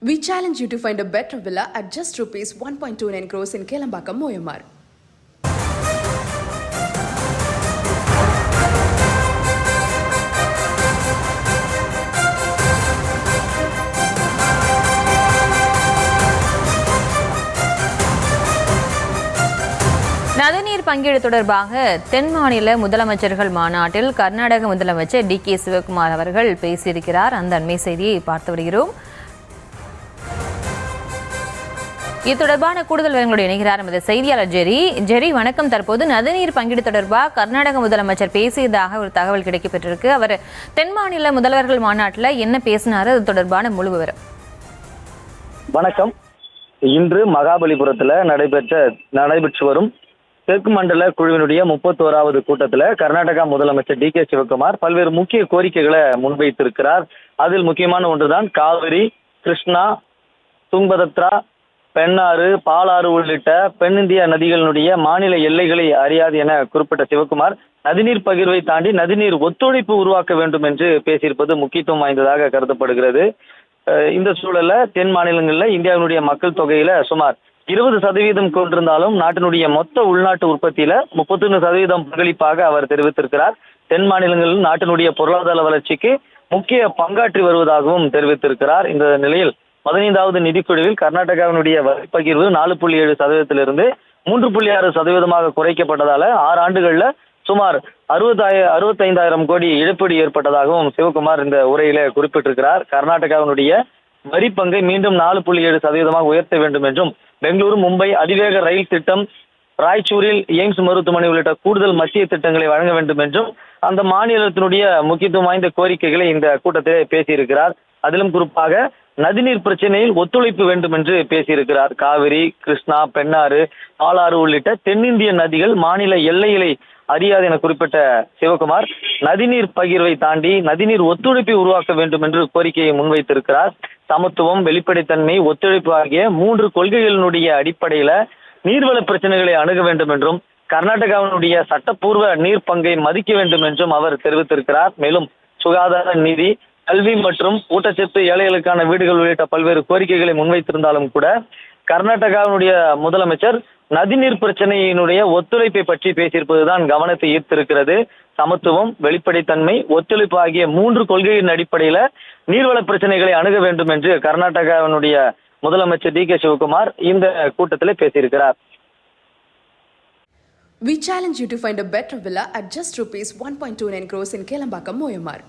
We challenge you to find a better villa at just rupees 1.29 crores in Kelambakam, Moyamar. நதிநீர் பங்கீடு தொடர்பாக தென் மாநில முதலமைச்சர்கள் மாநாட்டில் கர்நாடக முதலமைச்சர் டி.கே. சிவகுமார் அவர்கள் பேசியிருக்கிறார். அந்த அண்மை செய்தியை பார்த்து வருகிறோம். இது தொடர்பான கூடுதல் விவரங்களோடு இணைகிறார் நமது செய்தியாளர் ஜெரி. வணக்கம். தற்போது நதிநீர் பங்கீடு தொடர்பாக கர்நாடக முதலமைச்சர் பேசியதாக ஒரு தகவல் கிடைக்கப்பட்டிருக்கு. அவர் தென் மாநில முதல்வர்கள் மாநாட்டில் என்ன பேசினாரு, அது தொடர்பான முழு விவரம்? வணக்கம். இன்று மகாபலிபுரத்தில் நடைபெற்று வரும் தெற்கு மண்டல குழுவினுடைய 31வது கூட்டத்தில் கர்நாடகா முதலமைச்சர் டி.கே. சிவகுமார் பல்வேறு முக்கிய கோரிக்கைகளை முன்வைத்திருக்கிறார். அதில் முக்கியமான ஒன்றுதான் காவிரி, கிருஷ்ணா, துங்கபத்ரா, பெண்ணாறு, பாலாறு உள்ளிட்ட தென்னிந்திய நதிகளினுடைய மாநில எல்லைகளை அறியாது என குறிப்பிட்ட சிவகுமார் நதிநீர் பகிர்வை தாண்டி நதிநீர் ஒத்துழைப்பு உருவாக்க வேண்டும் என்று பேசியிருப்பது முக்கியத்துவம் வாய்ந்ததாக கருதப்படுகிறது. இந்த சூழல்ல தென் மாநிலங்களில் இந்தியாவினுடைய மக்கள் தொகையில சுமார் 20% கொண்டிருந்தாலும் நாட்டினுடைய மொத்த உள்நாட்டு உற்பத்தியில 31% பங்களிப்பாக அவர் தெரிவித்திருக்கிறார். தென் மாநிலங்களில் நாட்டினுடைய பொருளாதார வளர்ச்சிக்கு முக்கிய பங்காற்றி வருவதாகவும் தெரிவித்திருக்கிறார். இந்த நிலையில் 15வது நிதிக்குழுவில் கர்நாடகாவினுடைய வரி பகிர்வு 4.7%இருந்து 3.6% குறைக்கப்பட்டதால 6 ஆண்டுகள்ல சுமார் 65,000 கோடி இழப்பீடு ஏற்பட்டதாகவும் சிவகுமார் இந்த உரையில குறிப்பிட்டிருக்கிறார். கர்நாடகாவினுடைய வரி பங்கை மீண்டும் 4.7% உயர்த்த வேண்டும் என்றும், பெங்களூரு, மும்பை அதிவேக ரயில் திட்டம், ராய்ச்சூரில் எய்ம்ஸ் மருத்துவமனை உள்ளிட்ட கூடுதல் மத்திய திட்டங்களை வழங்க வேண்டும் என்றும் அந்த மாநிலத்தினுடைய முக்கியத்துவம் வாய்ந்த கோரிக்கைகளை இந்த கூட்டத்திலே பேசியிருக்கிறார். அதிலும் குறிப்பாக நதிநீர் பிரச்சனையில் ஒத்துழைப்பு வேண்டும் என்று பேசியிருக்கிறார். காவிரி, கிருஷ்ணா, பெண்ணாறு, பாலாறு உள்ளிட்ட தென்னிந்திய நதிகள் மாநில எல்லைகளை அறியாது என குறிப்பிட்ட சிவகுமார் நதிநீர் பகிர்வை தாண்டி நதிநீர் ஒத்துழைப்பை உருவாக்க வேண்டும் என்று கோரிக்கையை முன்வைத்திருக்கிறார். சமத்துவம், வெளிப்படைத்தன்மை, ஒத்துழைப்பு ஆகிய 3 கொள்கைகளினுடைய அடிப்படையில நீர்வள பிரச்சனைகளை அணுக வேண்டும் என்றும், கர்நாடகாவினுடைய சட்டப்பூர்வ நீர் பங்கை மதிக்க வேண்டும் என்றும் அவர் தெரிவித்திருக்கிறார். மேலும் சுகாதார, நிதி, கல்வி மற்றும் ஊட்டச்சத்து, ஏழைகளுக்கான வீடுகள் உள்ளிட்ட பல்வேறு கோரிக்கைகளை முன்வைத்திருந்தாலும் கூட கர்நாடகாவினுடைய முதலமைச்சர் நதிநீர் பிரச்சனையினுடைய ஒத்துழைப்பை பற்றி பேசியிருப்பதுதான் கவனத்தை ஈர்த்திருக்கிறது. சமத்துவம், வெளிப்படைத்தன்மை, ஒத்துழைப்பு ஆகிய 3 கொள்கையின் அடிப்படையில நீர்வள பிரச்சனைகளை அணுக வேண்டும் என்று கர்நாடகாவினுடைய முதலமைச்சர் டி.கே. சிவகுமார் இந்த கூட்டத்தில் பேசியிருக்கிறார். We challenge you to find a better villa at just rupees 1.29 crores in Kelambakam, Moyamar.